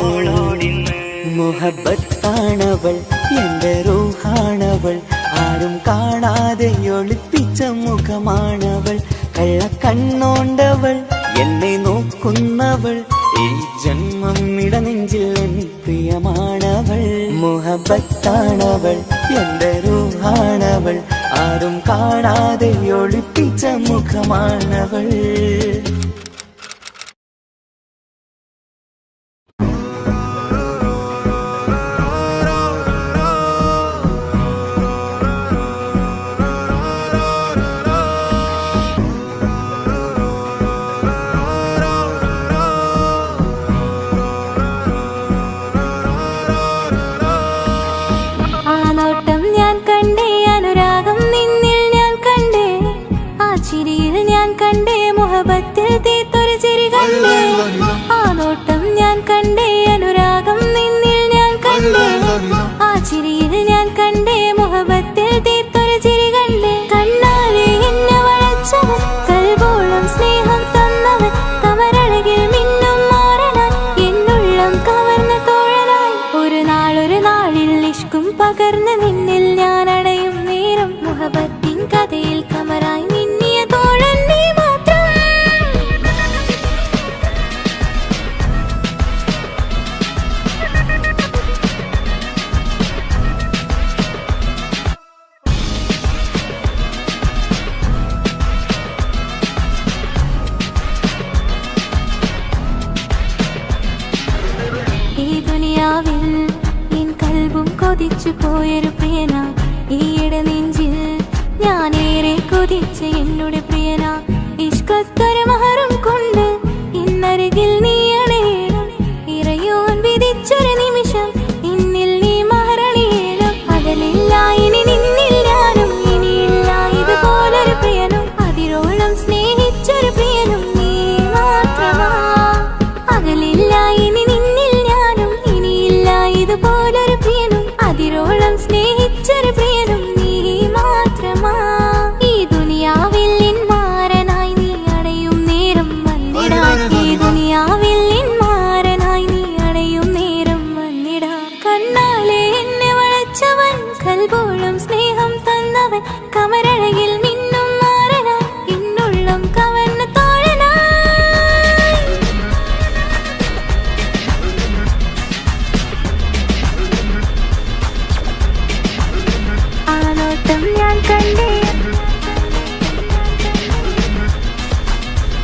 മുഹബത്താണവൾ എന്റെ റൂഹാണവൾ, ആരും കാണാതെ ഒളിപ്പിച്ച മുഖമാണവൾ. കള്ളക്കണ്ണോണ്ടവൾ എന്നെ നോക്കുന്നവൾ, ഈ ജന്മം ഇടനെഞ്ചിൽ എൻ പ്രിയമാണവൾ. മുഹബത്താണവൾ എന്റെ റൂഹാണവൾ, ആരും കാണാതെ ഒളിപ്പിച്ച മുഖമാണവൾ. മുഹബത്തിൽ തീർത്തൊരു ചിരി കണ്ടേ, ആ നോട്ടം ഞാൻ കണ്ടേ, അനുരാഗം നിന്നിൽ ഞാൻ കണ്ടേ, ആ ചിരിയിൽ ഞാൻ കണ്ടേ, മുഹബത്തിൽ തീർത്തൊരു ചിരി കണ്ടേ. കണ്ണാലെ എന്നെ വളച്ചവൻ, കൽബോളം സ്നേഹം തന്നവൻ, കമരഴകിൽ മിന്നും മാറനാൻ, എന്നുള്ളം കവർന്ന തോഴനായി. ഒരു നാളിൽ ഇഷ്കും പകർന്ന് നിന്നിൽ ഞാൻ അടയും നേരം, മുഹബത്തിൻ കഥയിൽ കമറായി മിന്നിയ തോഴൻ നീ മാത്രം. ഈ ദുനിയാവിൽ എൻ കൽബും കൊതിച്ചു പോയൊരു പ്രിയന, ഈയിടെ നെഞ്ചിൽ ഞാനേറെ കൊതിച്ച എന്നോട് പ്രിയന. ഇഷ്കത്തൊരു മഹറും കൊണ്ട് ഇന്നരികിൽ നീ അണയണം, ഇറയോൻ വിധിച്ചൊരു നിമിഷം ഇന്നിൽ നീ മഹറണിയേണം. അകലില്ല ഇനി നിന്നിൽ ഞാനും, ഇനിയില്ല ഇതുപോലൊരു പ്രിയനും, അതിരോളം സ്നേഹിച്ചൊരു പ്രിയനും നീ മാത്രമാ. അകലില്ല ഇനി നിന്നിൽ ഞാനും, ഇനിയില്ല ഇതുപോലൊരു പ്രിയനും, അതിരോളം സ്നേഹിച്ചൊരു പ്രിയനും നീ മാത്രമാ. ഈ ദുനിയാവിൽ എൻ മാരനായി നീ അടയും നേരം വന്നിടാൻ, ഈ ദുനിയാവിൽ എൻ മാരനായി നീ അടയും നേരം വന്നിടാൻ. കണ്ണാലെ എന്നെ വളച്ചവൻ, കൽബോളം സ്നേഹം തന്നവൻ, കമരഴകിൽ മിന്നും മാറനായി, എന്നുള്ളം കവർന്ന തോഴനായി. ആ നോട്ടം ഞാൻ കണ്ടേ,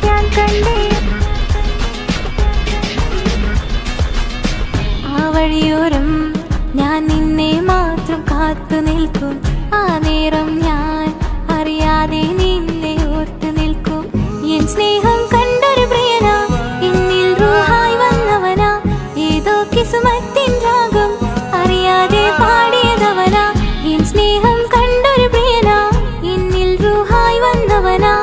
ഞാൻ കണ്ടേ, ആ വഴിയോരം ഞാൻ നിന്നെ മാത്രം കാത്തു നിൽക്കും, ആ നേരം ഞാൻ അറിയാതെ നിന്നെ ഓർത്തു നിൽക്കും. എൻ സ്നേഹം കണ്ടൊരു പ്രിയന, എന്നിൽ റൂഹായി വന്നവനാ, ഏതോ കിസ്മത്തിൻ രാഗം അറിയാതെ പാടിയതവനാ. എൻ സ്നേഹം കണ്ടൊരു പ്രിയന, എന്നിൽ റൂഹായി വന്നവനാ,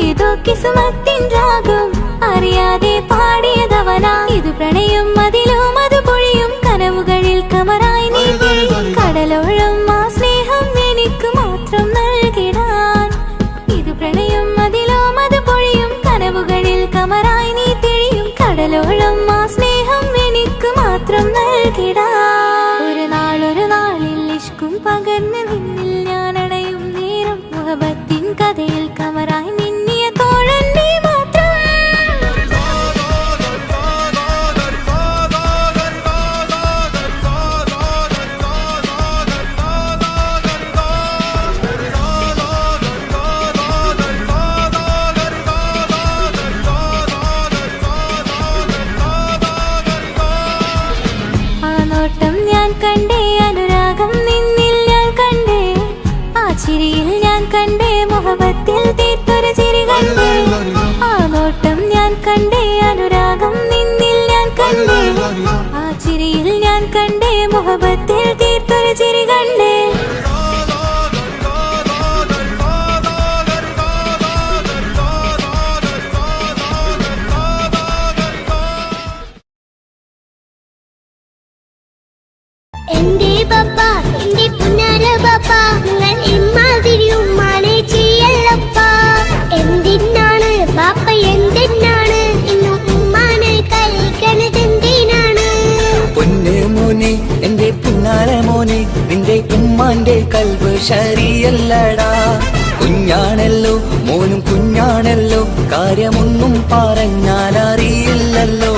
ഏതോ കിസ്മത്തിൻ രാഗം അറിയാതെ പാടിയതവനാ. ഇത് പ്രണയം അതിലും അത് പൊഴിയും, കനവുകളിൽ കമറായി നീ തെളിയും, കടലോളം ആ സ്നേഹം എനിക്ക് മാത്രം നൽകിടാൻ. ഇത് പ്രണയം അതിലും അത് പൊഴിയും, കനവുകളിൽ കമറായി നീ തെളിയും, കടലോളം ആ സ്നേഹം എനിക്ക് മാത്രം നൽകിടാൻ. ഒരു നാളിൽ ഇഷ്കും പകർന്ന് നിന്നിൽ ഞാൻ അടയും നേരം, മുഹബത്തിൻ കഥയിൽ കമറായി മിന്നിയ തോഴൻ നീ മാത്രം. ആ നോട്ടം ഞാൻ കണ്ടേ, അനുരാഗം നിന്നിൽ ഞാൻ കണ്ടേ, ആ ചിരിയിൽ ഞാൻ കണ്ടേ, മുഹബത്തിൽ തീർത്തൊരു ചിരി കണ്ടേ. ആ നോട്ടം കണ്ടേ അനുരാഗം നിന്നിൽ ഞാൻ കണ്ടേ ആ ചിരിയിൽ ഞാൻ കണ്ടേ മുഹബത്തിൽ തീർത്തൊരു ചിരി കണ്ടേ എന്റെ പപ്പ എന്റെ പുന്നാര പപ്പ നിങ്ങൾ ഇമ്മാതിരി ഉമ്മാനെ ചെയ്യല്ലപ്പ എന്തിനാണ് പാപ്പ എന്തിനാണ് ഇന്നും ഉമ്മാനെ കളിക്കണത് എന്തിനാണ് പൊന്നെ മോനെ എന്റെ പുന്നാര മോനെ നിന്റെ ഉമ്മാന്റെ കൽബ് ശരിയല്ലടാ കുഞ്ഞാണല്ലോ മോനും കുഞ്ഞാണല്ലോ കാര്യമൊന്നും പറഞ്ഞാൽ അറിയില്ലല്ലോ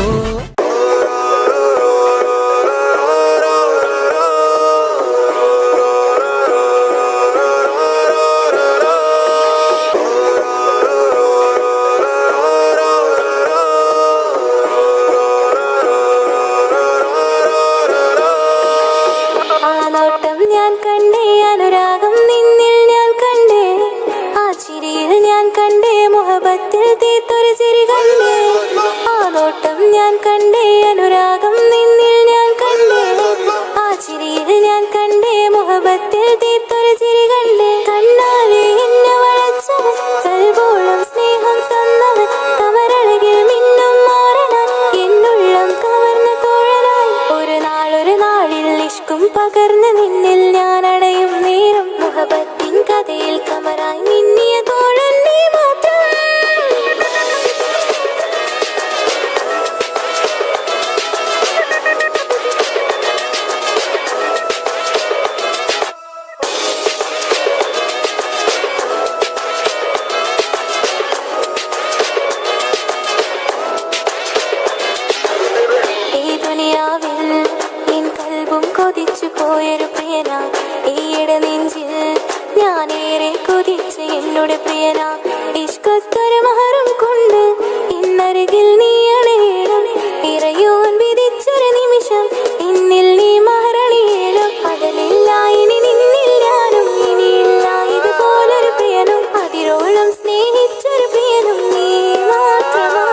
ഞാൻ കണ്ടേ അനുരാഗം നിന്നിൽ ഞാൻ കണ്ടേ ആ ചിരിയിൽ ഞാൻ കണ്ടേ മുഹബത്തിൽ തീർത്തൊരു ചിരി കണ്ടേ ആ നോട്ടം ഞാൻ കണ്ടേ അനുരാഗം നിന്നിൽ ഞാൻ കണ്ടേ ആ ചിരിയിൽ ഞാൻ കണ്ടേ മുഹബത്തിൽ തീർത്തൊരു ചിരി കണ്ടേ കണ്ണാലെ എന്നെ വളച്ചവൻ കൽബോളം സ്നേഹം തന്നവൻ കമരഴകിൽ മിന്നും മാറനാൻ എന്നുള്ളം കവർന്ന തോഴനായി ഒരു നാളിൽ ഇഷ്കും പകർന്ന് നിന്നിൽ ഞാൻ അടയും നേരം മുഹബത്തിൻ കഥയിൽ കമറായി മിന്നിയ തോഴൻ നീ മാത്രം ഈ ദുനിയാവിൽ എൻ കൽബും കൊതിച്ചു പോയൊരു പ്രിയന ഈയിടെ നെഞ്ചിൽ ഞാനേറെ കൊതിച്ച് എന്നോട് പ്രിയന ഇഷ്കത്തൊരു മഹറും കൊണ്ട് ഇന്നരികിൽ നീ അണയണം ഇറയോൻ വിധിച്ചൊരു നിമിഷം ഇന്നിൽ നീ മഹറണിയേലും അതിലില്ല ഇനി നിന്നിൽ ഞാനും ഇനിയില്ല ഇതുപോലൊരു പ്രിയനും അതിരോളം സ്നേഹിച്ചൊരു പ്രിയനും നീ മാത്രമാ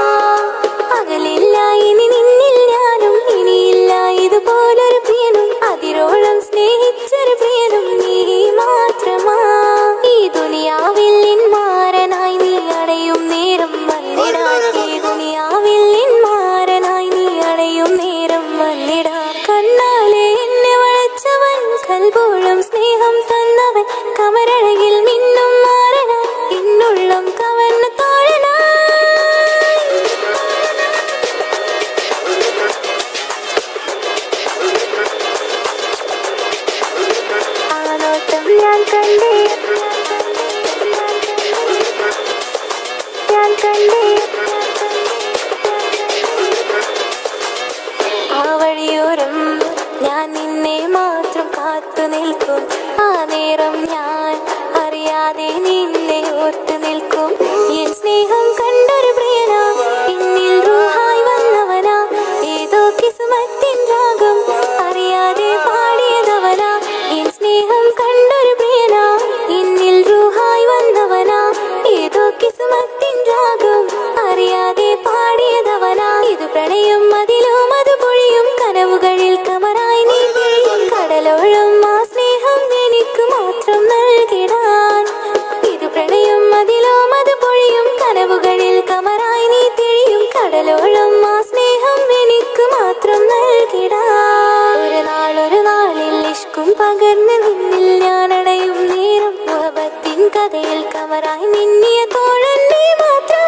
അകലില്ല ഇനി നിന്നിൽ ഞാനും ഇനിയില്ല ഇതുപോലൊരു പ്രിയനും അതിരോളം സ്നേഹിച്ചൊരു പ്രിയനും നീ മാത്രമാ ഈ ദുനിയാവിൽ മാരനായി നീ അടയും നേരം വന്നിടാൻ ഈ ദുനിയാവിൽ മാരനായി നീ അടയും നേരം വന്നിടാൻ കണ്ണാലെ എന്നെ വളച്ചവൻ കൽബോളം സ്നേഹം തന്നവൻ കമരഴകിൽ മിന്നും മാറനാൻ എന്നുള്ളം കവർന്ന തോഴനായി ആ നോട്ടം ഞാൻ കണ്ടേ ഞാൻ കണ്ടേ ആ വഴിയോരം ഞാൻ നിന്നെ മാത്രം കാത്തു നിൽക്കും ആ നേരം ഞാൻ അറിയാതെ നിന്നെ ഓർത്തു നിൽക്കും എൻ സ്നേഹം കണ്ടൊരു പ്രിയനാ എന്നിൽ റൂഹായി വന്നവനാ ഏതോ കിസ്മത്തിൻ രാഗം അറിയാതെ പാടിയതവനാ എൻ സ്നേഹം കണ്ടൊരു പ്രിയനാ എന്നിൽ റൂഹായി വന്നവനാ ഏതോ കിസ്മത്തിൻ രാഗം അറിയാതെ പാടിയതവനാ ഇത് പ്രണയം അതിലും അത് പൊഴിയും കനവുകളിൽ കമറായി നീ പൊഴിയും കടലോളം ആ സ്നേഹം എനിക്ക് മാത്രം നൽകിടാൻ ഇത് പ്രണയം അതിലും അത് പൊഴിയും കനവുകളിൽ കമറായി നീ തെളിയും കടലോളം ആ സ്നേഹം എനിക്ക് മാത്രം നൽകിടാൻ ഒരു നാളിൽ ഇഷ്കും പകർന്ന് നിന്നിൽ ഞാൻ അടയും നേരം മുഹബത്തിൻ കഥയിൽ കമറായി മിന്നിയ തോഴൻ നീ മാത്രം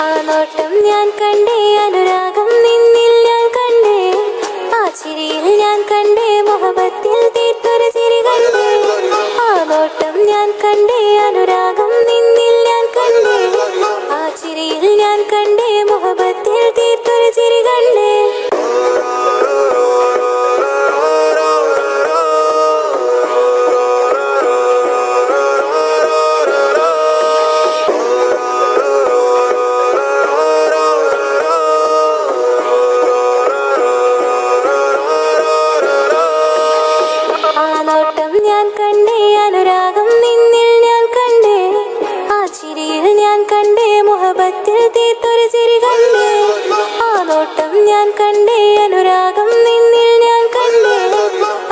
ആ നോട്ടം ഞാൻ കണ്ടേ അനുരാഗം നിന്നിൽ ഞാൻ കണ്ടേ ആ ചിരിയിൽ ഞാൻ കണ്ടേ മുഹബത്തിൽ തീർത്തൊരു ചിരി കണ്ടേ ആ നോട്ടം ഞാൻ കണ്ടേ അനുരാഗം നിന്നിൽ ഞാൻ കണ്ടേ ആ ചിരിയിൽ ഞാൻ കണ്ടേ മുഹബത്തിൽ തീർത്തൊരു ചിരി കണ്ടേ നോട്ടം ഞാൻ കണ്ടേ, അനുരാഗം നിന്നിൽ ഞാൻ കണ്ടേ,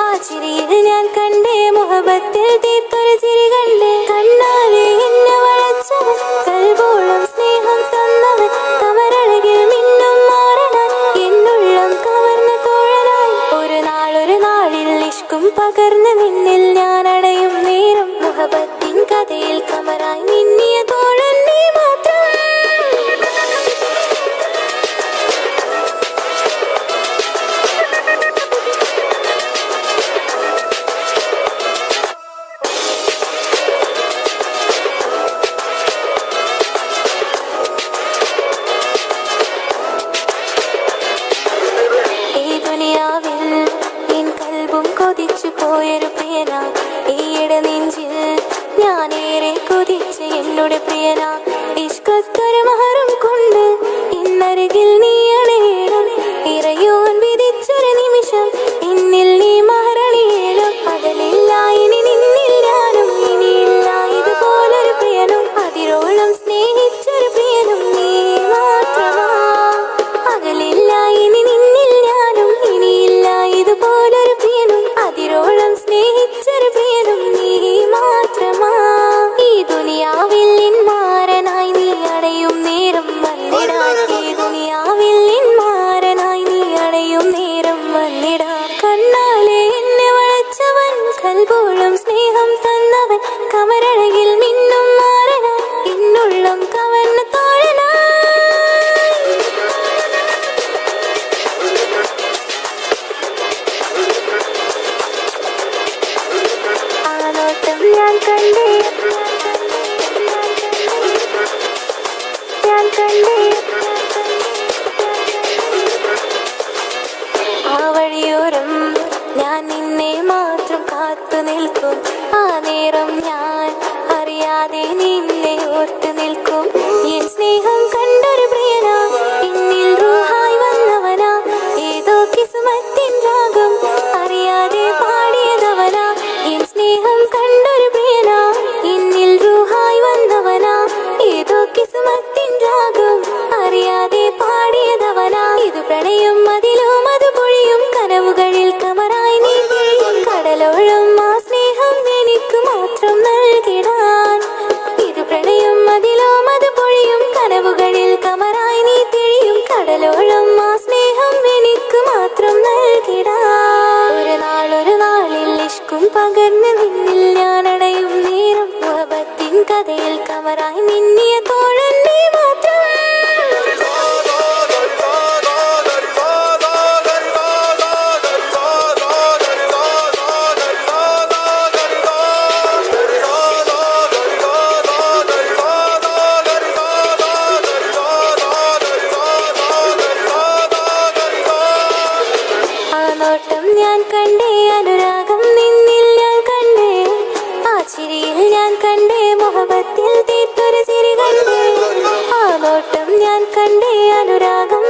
ആ ചിരിയിൽ ഞാൻ കണ്ടേ, മുഹബത്തിൽ തീർത്തൊരു ചിരി കണ്ടേ. കണ്ണാലെ എന്നെ വളച്ചവൻ, കൽബോളം സ്നേഹം തന്നവൻ, കമരഴകിൽ മിന്നും മാറനാൻ, എന്നുള്ളം കവർന്ന തോഴനായി. ഒരു നാളിൽ ഇഷ്കും പകർന്ന് നിന്നിൽ ഞാൻ അടയും നേരം, മുഹബത്തിൻ കഥയിൽ കമറായി മിന്നിയ തോഴൻ നീ മാത്രം. കൊതിച്ചു പോയൊരു പ്രിയന, ഈയിടെ നെഞ്ചിൽ ഞാനേറെ കൊതിച്ച് എന്നോട് പ്രിയന. ഇഷ്കത്തൊരു മഹറും കൊണ്ട് ഇന്നരികിൽ നീ അണയണം, ഇറയോൻ വിധിച്ചൊരു നിമിഷം എന്നിൽ നീ മഹറണിയേണം. പകലില്ല ഇനി നിന്നിൽ ഞാനും, ഇനിയില്ല ഇതുപോലൊരു പ്രിയനും, അതിരോളം സ്നേഹിച്ചൊരു പ്രിയനും നീ മാത്രമാ. പകലില്ല ഇനി നിന്നിൽ ഞാനും, ഇനിയില്ല ഇതുപോലൊരു പ്രിയനും, അതിരോളം സ്നേഹിച്ചൊരു പ്രിയനും നീ മാത്രമാ. ഈ ദുനിയാവിൽ നിന്മാരനായി നീ അടയും നേരം വന്നിടാൻ, ഈ ദുനിയാവിൽ നിന്മാരനായി നീ അടയും നേരം വന്നിടാൻ. കണ്ണാലെ എന്നെ വളച്ചവൻ, കൽബോളം സ്നേഹം തന്നവൻ, കമരഴകിൽ മിന്നും മാറനാൻ, എന്നുള്ളം കവർന്ന തോഴനായി. ഞാൻ കണ്ടേ, ഞാൻ കണ്ടേ, ആ വഴിയോരം ഞാൻ നിന്നെ മാത്രം കാത്തു നിൽക്കും, ആ നേരം ഞാൻ അറിയാതെ നിന്നെ ഓർത്തു നിൽക്കും. എൻ സ്നേഹം കണ്ടൊരു പ്രിയനാ, എന്നിൽ റൂഹായി വന്നവനാ, ഏതോ കിസ്മത്തിൻ രാഗം അറിയാതെ പാടിയതവനാ. എൻ സ്നേഹം കണ്ടൊരു പ്രിയനാ, എന്നിൽ റൂഹായി വന്നവനാ, ഏതോ കിസ്മത്തിൻ രാഗം അറിയാതെ പാടിയതവനാ. ഇത് പ്രണയം അതിലും അത് പൊഴിയും, കനവുകളിൽ കമറായി നീ പൊഴിയും, കടലോളം ആ സ്നേഹം എനിക്ക് മാത്രം നൽകിടാൻ. ഇത് പ്രണയം അതിലും അത് പൊഴിയും, കനവുകളിൽ കമറായി നീ തിഴിയും, കടലോളം ആ സ്നേഹം എനിക്ക് മാത്രം നൽകിടാൻ. ഒരു നാളിൽ ഇഷ്കും പകർന്ന് നിന്നിൽ ഞാൻ അടയും നേരം, മുഹബത്തിൻ കഥയിൽ കമറായി മിന്നിയ തോഴൻ നീ മാത്രം. നോട്ടം ഞാൻ കണ്ടേ, അനുരാഗം നിന്നിൽ ഞാൻ കണ്ടേ, ആ ചിരിയിൽ ഞാൻ കണ്ടേ, മുഹബത്തിൽ തീർത്തൊരു ചിരി കണ്ടേ. ആ നോട്ടം ഞാൻ കണ്ടേ, അനുരാഗം